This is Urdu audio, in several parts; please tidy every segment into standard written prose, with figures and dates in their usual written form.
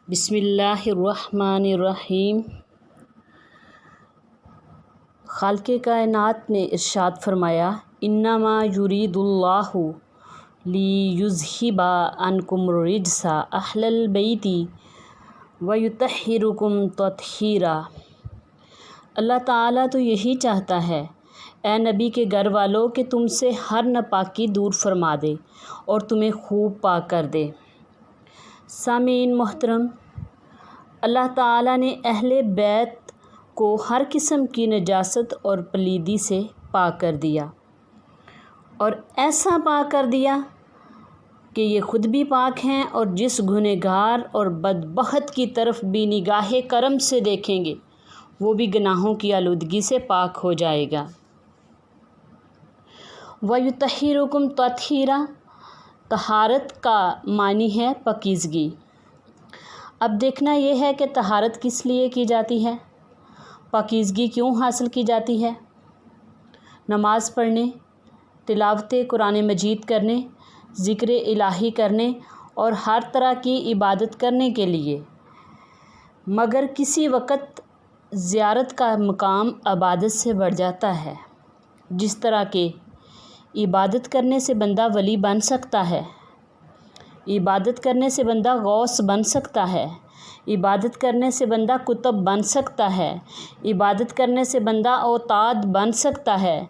بسم اللہ الرحمن الرحیم۔ خالق کائنات نے ارشاد فرمایا، انما یرید اللہ لیذھب عنکم الرجس اہل البیت ویطہرکم تطہیرا۔ اللہ تعالیٰ تو یہی چاہتا ہے اے نبی کے گھر والوں کہ تم سے ہر ناپاکی دور فرما دے اور تمہیں خوب پاک کر دے۔ سامعین محترم، اللہ تعالیٰ نے اہل بیت کو ہر قسم کی نجاست اور پلیدی سے پاک کر دیا، اور ایسا پاک کر دیا کہ یہ خود بھی پاک ہیں، اور جس گنہگار اور بدبخت کی طرف بھی نگاہ کرم سے دیکھیں گے وہ بھی گناہوں کی آلودگی سے پاک ہو جائے گا۔ وَيُطَہِّرُكُمْ تَطْہِیرًا، طہارت کا معنی ہے پاکیزگی۔ اب دیکھنا یہ ہے کہ طہارت کس لیے کی جاتی ہے، پاکیزگی کیوں حاصل کی جاتی ہے؟ نماز پڑھنے، تلاوت قرآن مجید کرنے، ذکر الہی کرنے اور ہر طرح کی عبادت کرنے کے لیے۔ مگر کسی وقت زیارت کا مقام عبادت سے بڑھ جاتا ہے۔ جس طرح کہ عبادت کرنے سے بندہ ولی بن سکتا ہے، عبادت کرنے سے بندہ غوث بن سکتا ہے، عبادت کرنے سے بندہ قطب بن سکتا ہے، عبادت کرنے سے بندہ اوتاد بن سکتا ہے،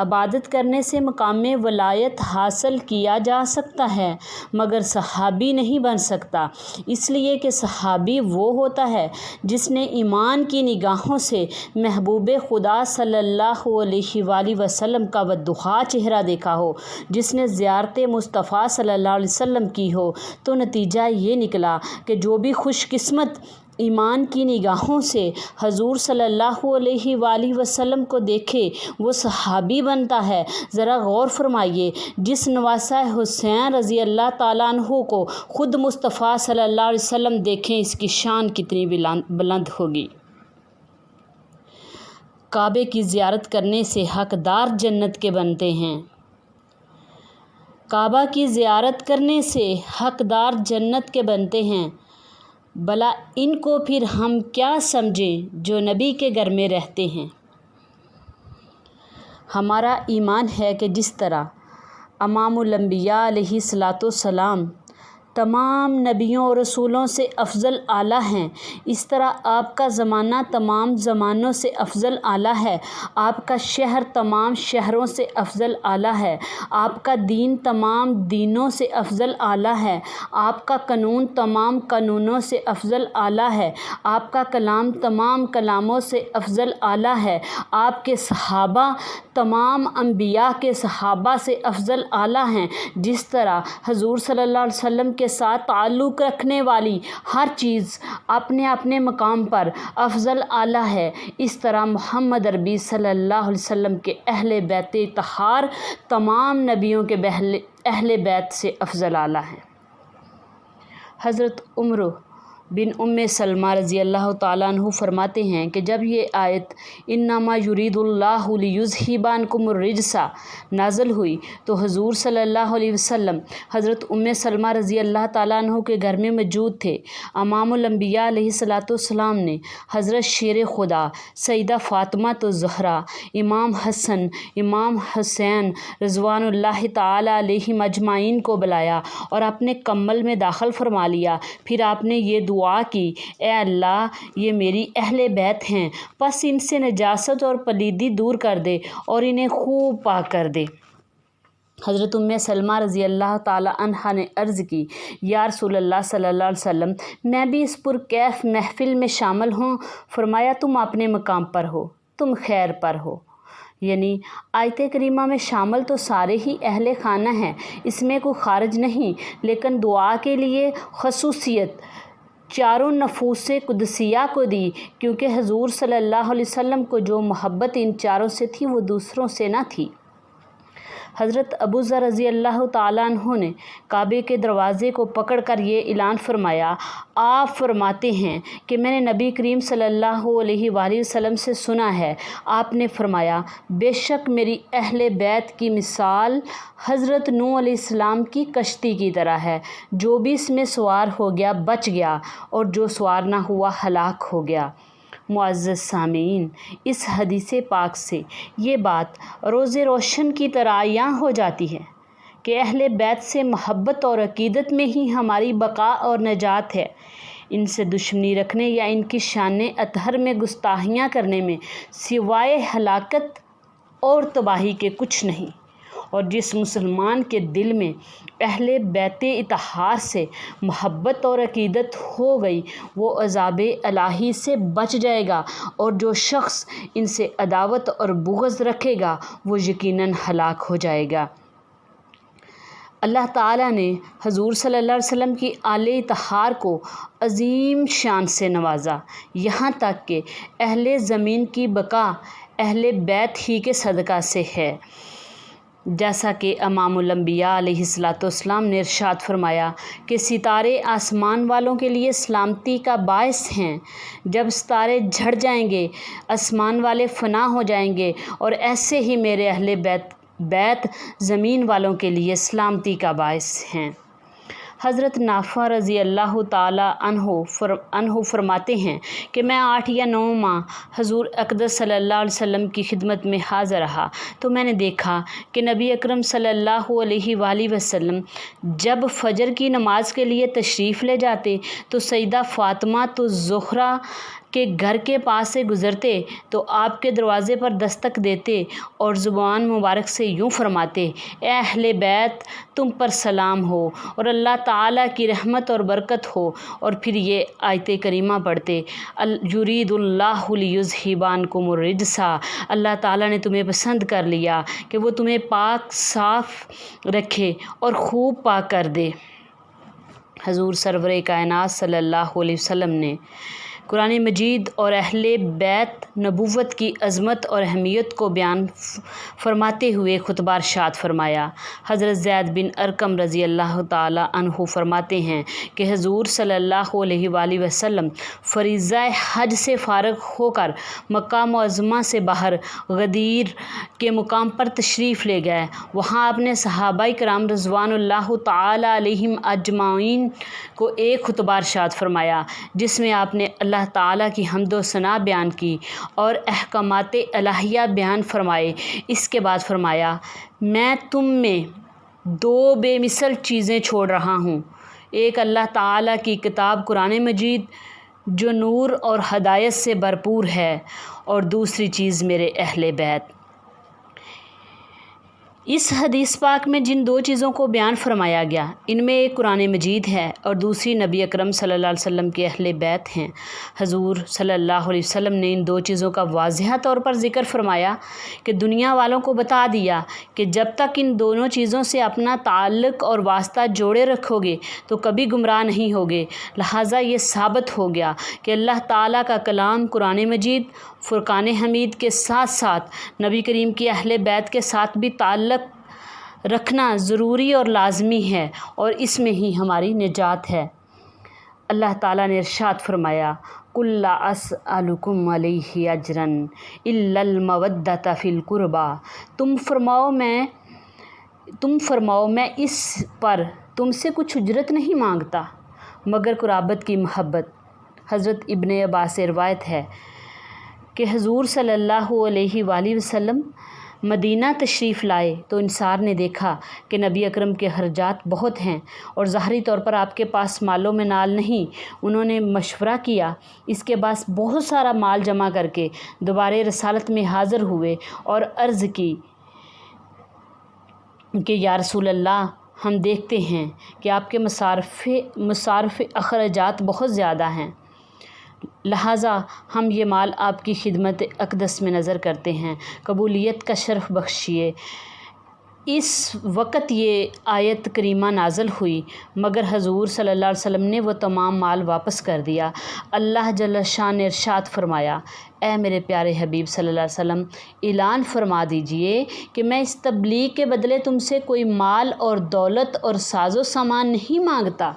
عبادت کرنے سے مقام ولایت حاصل کیا جا سکتا ہے، مگر صحابی نہیں بن سکتا، اس لیے کہ صحابی وہ ہوتا ہے جس نے ایمان کی نگاہوں سے محبوب خدا صلی اللہ علیہ وآلہ وسلم کا وضحا چہرہ دیکھا ہو، جس نے زیارت مصطفیٰ صلی اللہ علیہ وسلم کی ہو۔ تو نتیجہ یہ نکلا کہ جو بھی خوش قسمت ایمان کی نگاہوں سے حضور صلی اللہ علیہ وآلہ وسلم کو دیکھے وہ صحابی بنتا ہے۔ ذرا غور فرمائیے، جس نواسہ حسین رضی اللہ تعالیٰ عنہ کو خود مصطفیٰ صلی اللہ علیہ وسلم دیکھیں، اس کی شان کتنی بلند ہوگی۔ کعبے کی زیارت کرنے سے حقدار جنت کے بنتے ہیں۔ کعبہ کی زیارت کرنے سے حقدار جنت کے بنتے ہیں، بھلا ان کو پھر ہم کیا سمجھیں جو نبی کے گھر میں رہتے ہیں۔ ہمارا ایمان ہے کہ جس طرح امام الانبیاء علیہ الصلاۃ والسلام تمام نبیوں اور رسولوں سے افضل اعلیٰ ہیں، اس طرح آپ کا زمانہ تمام زمانوں سے افضل اعلیٰ ہے، آپ کا شہر تمام شہروں سے افضل اعلیٰ ہے، آپ کا دین تمام دینوں سے افضل اعلیٰ ہے، آپ کا قانون تمام قانونوں سے افضل اعلیٰ ہے، آپ کا کلام تمام کلاموں سے افضل اعلیٰ ہے، آپ کے صحابہ تمام انبیاء کے صحابہ سے افضل اعلیٰ ہیں۔ جس طرح حضور صلی اللہ علیہ وسلم کے ساتھ تعلق رکھنے والی ہر چیز اپنے اپنے مقام پر افضل اعلیٰ ہے، اس طرح محمد عربی صلی اللہ علیہ وسلم کے اہل بیت طہار تمام نبیوں کے اہل بیت سے افضل اعلیٰ ہیں۔ حضرت عمر بن سلمہ رضی اللہ تعالیٰ عنہ فرماتے ہیں کہ جب یہ آیت انما یرید اللہ لیذھب عنکم الرجس نازل ہوئی تو حضور صلی اللہ علیہ وسلم حضرت سلمہ رضی اللہ تعالیٰ عنہ کے گھر میں موجود تھے۔ امام الانبیاء علیہ الصلاۃ والسلام نے حضرت شیر خدا سیدہ فاطمہ الزہرا، امام حسن، امام حسین رضوان اللہ تعالیٰ علیہم اجمعین کو بلایا اور اپنے کمل میں داخل فرما لیا۔ پھر آپ نے یہ دعا کی، اے اللہ، یہ میری اہل بیت ہیں، پس ان سے نجاست اور پلیدی دور کر دے اور انہیں خوب پاک کر دے۔ حضرت سلمہ رضی اللہ تعالیٰ عنہا نے عرض کی، یا رسول اللہ صلی اللہ علیہ وسلم، میں بھی اس پرکیف محفل میں شامل ہوں۔ فرمایا، تم اپنے مقام پر ہو، تم خیر پر ہو۔ یعنی آیت کریمہ میں شامل تو سارے ہی اہل خانہ ہیں، اس میں کوئی خارج نہیں، لیکن دعا کے لیے خصوصیت چاروں نفوس قدسیہ کو دی، کیونکہ حضور صلی اللہ علیہ وسلم کو جو محبت ان چاروں سے تھی وہ دوسروں سے نہ تھی۔ حضرت ابو ذر رضی اللہ تعالیٰ عنہ نے کعبے کے دروازے کو پکڑ کر یہ اعلان فرمایا، آپ فرماتے ہیں کہ میں نے نبی کریم صلی اللہ علیہ وآلہ وسلم سے سنا ہے، آپ نے فرمایا، بے شک میری اہل بیت کی مثال حضرت نوح علیہ السلام کی کشتی کی طرح ہے، جو بھی اس میں سوار ہو گیا بچ گیا اور جو سوار نہ ہوا ہلاک ہو گیا۔ معزز سامعین، اس حدیث پاک سے یہ بات روز روشن کی طرح عیاں ہو جاتی ہے کہ اہل بیت سے محبت اور عقیدت میں ہی ہماری بقا اور نجات ہے۔ ان سے دشمنی رکھنے یا ان کی شان اطہر میں گستاخیاں کرنے میں سوائے ہلاکت اور تباہی کے کچھ نہیں۔ اور جس مسلمان کے دل میں اہل بیت اطہار سے محبت اور عقیدت ہو گئی وہ عذاب الہی سے بچ جائے گا، اور جو شخص ان سے عداوت اور بغض رکھے گا وہ یقیناً ہلاک ہو جائے گا۔ اللہ تعالیٰ نے حضور صلی اللہ علیہ وسلم کی آل اطہار کو عظیم شان سے نوازا، یہاں تک کہ اہل زمین کی بقا اہل بیت ہی کے صدقہ سے ہے، جیسا کہ امام الانبیاء علیہ السلام نے ارشاد فرمایا کہ ستارے آسمان والوں کے لیے سلامتی کا باعث ہیں، جب ستارے جھڑ جائیں گے آسمان والے فنا ہو جائیں گے، اور ایسے ہی میرے اہل بیت زمین والوں کے لیے سلامتی کا باعث ہیں۔ حضرت نافع رضی اللہ تعالیٰ عنہ فرماتے ہیں کہ میں 8 یا 9 ماہ حضور اقدس صلی اللہ علیہ وسلم کی خدمت میں حاضر رہا تو میں نے دیکھا کہ نبی اکرم صلی اللہ علیہ وآلہ وسلم جب فجر کی نماز کے لیے تشریف لے جاتے تو سیدہ فاطمہ الزہرا کے گھر کے پاس سے گزرتے تو آپ کے دروازے پر دستک دیتے اور زبان مبارک سے یوں فرماتے، اے اہل بیت تم پر سلام ہو اور اللہ تعالیٰ کی رحمت اور برکت ہو، اور پھر یہ آیت کریمہ پڑھتے، یرید اللہ لیذھب عنکم الرجس، اللہ تعالیٰ نے تمہیں پسند کر لیا کہ وہ تمہیں پاک صاف رکھے اور خوب پاک کر دے۔ حضور سرور کائنات صلی اللہ علیہ وسلم نے قرآن مجید اور اہل بیت نبوت کی عظمت اور اہمیت کو بیان فرماتے ہوئے خطبہ ارشاد فرمایا۔ حضرت زید بن ارقم رضی اللہ تعالیٰ عنہ فرماتے ہیں کہ حضور صلی اللہ علیہ وآلہ وسلم فریضہ حج سے فارغ ہو کر مکہ معظمہ سے باہر غدیر کے مقام پر تشریف لے گئے۔ وہاں آپ نے صحابہ کرام رضوان اللہ تعالیٰ علیہم اجمعین کو ایک خطبہ ارشاد فرمایا جس میں آپ نے اللہ تعالیٰ کی حمد و ثنا بیان کی اور احکامات الہیہ بیان فرمائے۔ اس کے بعد فرمایا، میں تم میں 2 بے مثل چیزیں چھوڑ رہا ہوں، ایک اللہ تعالیٰ کی کتاب قرآن مجید جو نور اور ہدایت سے بھرپور ہے، اور دوسری چیز میرے اہل بیت۔ اس حدیث پاک میں جن 2 چیزوں کو بیان فرمایا گیا ان میں ایک قرآن مجید ہے اور دوسری نبی اکرم صلی اللہ علیہ وسلم کے اہل بیت ہیں۔ حضور صلی اللہ علیہ وسلم نے ان 2 چیزوں کا واضح طور پر ذکر فرمایا کہ دنیا والوں کو بتا دیا کہ جب تک ان دونوں چیزوں سے اپنا تعلق اور واسطہ جوڑے رکھو گے تو کبھی گمراہ نہیں ہوگے۔ لہٰذا یہ ثابت ہو گیا کہ اللہ تعالیٰ کا کلام قرآن مجید فرقان حمید کے ساتھ ساتھ نبی کریم کی اہل بیت کے ساتھ بھی تعلق رکھنا ضروری اور لازمی ہے، اور اس میں ہی ہماری نجات ہے۔ اللہ تعالیٰ نے ارشاد فرمایا، قُل لا أَسْأَلُكُمْ عَلَيْهِ أَجْرًا إِلَّا الْمَوَدَّةَ فِي الْقُرْبَى، تم فرماؤ میں اس پر تم سے کچھ اجرت نہیں مانگتا مگر قرابت کی محبت۔ حضرت ابن عباس سے روایت ہے کہ حضور صلی اللہ علیہ وآلہ وسلم مدینہ تشریف لائے تو انصار نے دیکھا کہ نبی اکرم کے خرچات بہت ہیں اور ظاہری طور پر آپ کے پاس مال و منال نہیں۔ انہوں نے مشورہ کیا، اس کے بعد بہت سارا مال جمع کر کے دوبارہ رسالت میں حاضر ہوئے اور عرض کی کہ یا رسول اللہ، ہم دیکھتے ہیں کہ آپ کے مصارف اخراجات بہت زیادہ ہیں، لہٰذا ہم یہ مال آپ کی خدمت اقدس میں نظر کرتے ہیں، قبولیت کا شرف بخشیے۔ اس وقت یہ آیت کریمہ نازل ہوئی، مگر حضور صلی اللہ علیہ وسلم نے وہ تمام مال واپس کر دیا۔ اللہ جل شان نے ارشاد فرمایا، اے میرے پیارے حبیب صلی اللہ علیہ وسلم، اعلان فرما دیجئے کہ میں اس تبلیغ کے بدلے تم سے کوئی مال اور دولت اور ساز و سامان نہیں مانگتا،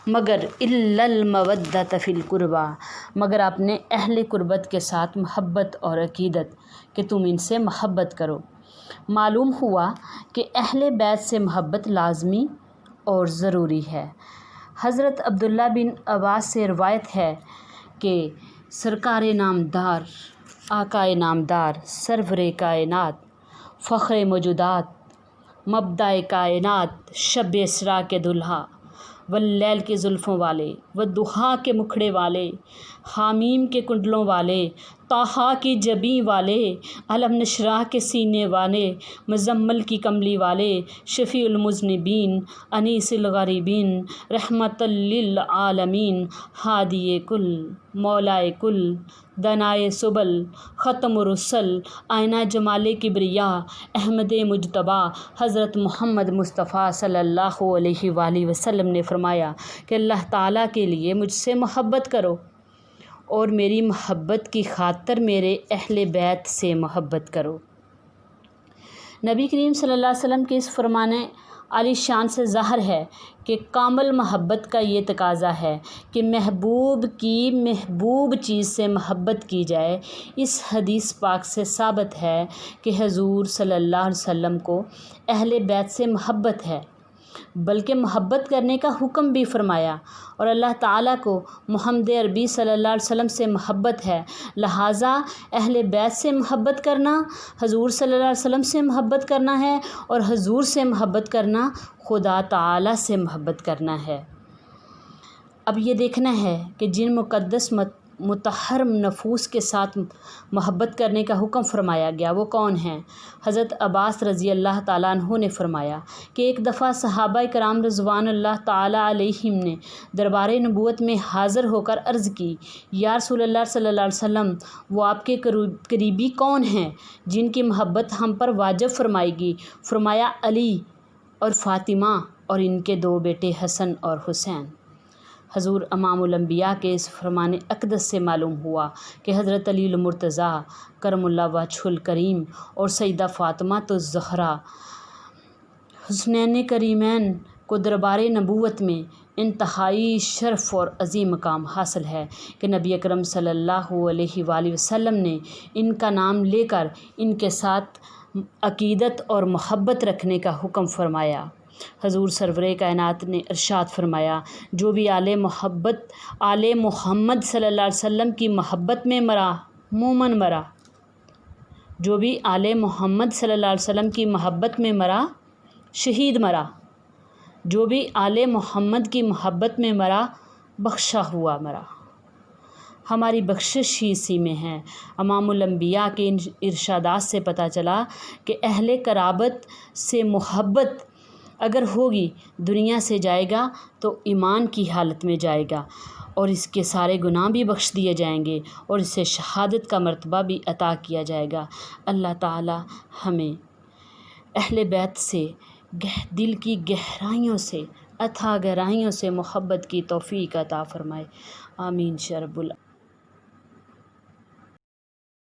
مگر الا المودۃ فی القربیٰ، مگر اپنے اہل قربت کے ساتھ محبت اور عقیدت کہ تم ان سے محبت کرو۔ معلوم ہوا کہ اہل بیت سے محبت لازمی اور ضروری ہے۔ حضرت عبداللہ بن عباس سے روایت ہے کہ سرکار نامدار، آقائے نامدار، سرور کائنات، فخر موجودات، مبدأ کائنات، شب اسراء کے دلہا، واللیل کے زلفوں والے، والضحیٰ کے مکھڑے والے، حامیم کے کنڈلوں والے، طٰہٰ کی جبیں والے، الم نشرح کے سینے والے، مزمل کی کملی والے، شفیع المذنبین، انیس الغریبین، رحمت للعالمین، ہادی کل، مولائے کل، دنائے سبل، ختم رسل، آئینہ جمال کبریا، احمد مجتبیٰ، حضرت محمد مصطفیٰ صلی اللہ علیہ وآلہ وسلم نے فرمایا کہ اللہ تعالیٰ کے لیے مجھ سے محبت کرو اور میری محبت کی خاطر میرے اہل بیت سے محبت کرو۔ نبی کریم صلی اللہ علیہ وسلم کے اس فرمان عالی شان سے ظاہر ہے کہ کامل محبت کا یہ تقاضا ہے کہ محبوب کی محبوب چیز سے محبت کی جائے۔ اس حدیث پاک سے ثابت ہے کہ حضور صلی اللہ علیہ وسلم کو اہل بیت سے محبت ہے، بلکہ محبت کرنے کا حکم بھی فرمایا، اور اللہ تعالیٰ کو محمد عربی صلی اللہ علیہ وسلم سے محبت ہے، لہٰذا اہل بیت سے محبت کرنا حضور صلی اللہ علیہ وسلم سے محبت کرنا ہے، اور حضور سے محبت کرنا خدا تعالیٰ سے محبت کرنا ہے۔ اب یہ دیکھنا ہے کہ جن مقدس مطہر نفوس کے ساتھ محبت کرنے کا حکم فرمایا گیا وہ کون ہیں؟ حضرت عباس رضی اللہ تعالیٰ عنہ نے فرمایا کہ ایک دفعہ صحابہ کرام رضوان اللہ تعالیٰ علیہم نے دربار نبوت میں حاضر ہو کر عرض کی، یا رسول اللہ صلی اللہ علیہ وسلم، وہ آپ کے قریبی کون ہیں جن کی محبت ہم پر واجب فرمائے گی؟ فرمایا، علی اور فاطمہ اور ان کے دو بیٹے حسن اور حسین۔ حضور امام الانبیاء کے اس فرمان اقدس سے معلوم ہوا کہ حضرت علی المرتضیٰ کرم اللہ وجہہ الکریم اور سیدہ فاطمہ الزہرا حسنین کریمین کو دربار نبوت میں انتہائی شرف اور عظیم مقام حاصل ہے کہ نبی اکرم صلی اللہ علیہ وآلہ وسلم نے ان کا نام لے کر ان کے ساتھ عقیدت اور محبت رکھنے کا حکم فرمایا۔ حضور سرور کائنات نے ارشاد فرمایا، جو بھی آل محمد صلی اللہ علیہ وسلم کی محبت میں مرا مومن مرا، جو بھی آل محمد صلی اللہ علیہ وسلم کی محبت میں مرا شہید مرا، جو بھی آل محمد کی محبت میں مرا بخشا ہوا مرا۔ ہماری بخشش ہی اسی میں ہے۔ امام الانبیاء کے ان ارشادات سے پتہ چلا کہ اہل قرابت سے محبت اگر ہوگی دنیا سے جائے گا تو ایمان کی حالت میں جائے گا، اور اس کے سارے گناہ بھی بخش دیے جائیں گے اور اسے شہادت کا مرتبہ بھی عطا کیا جائے گا۔ اللہ تعالی ہمیں اہل بیت سے دل کی گہرائیوں سے، اتھاہ گہرائیوں سے محبت کی توفیق عطا فرمائے۔ آمین یا رب العالمین۔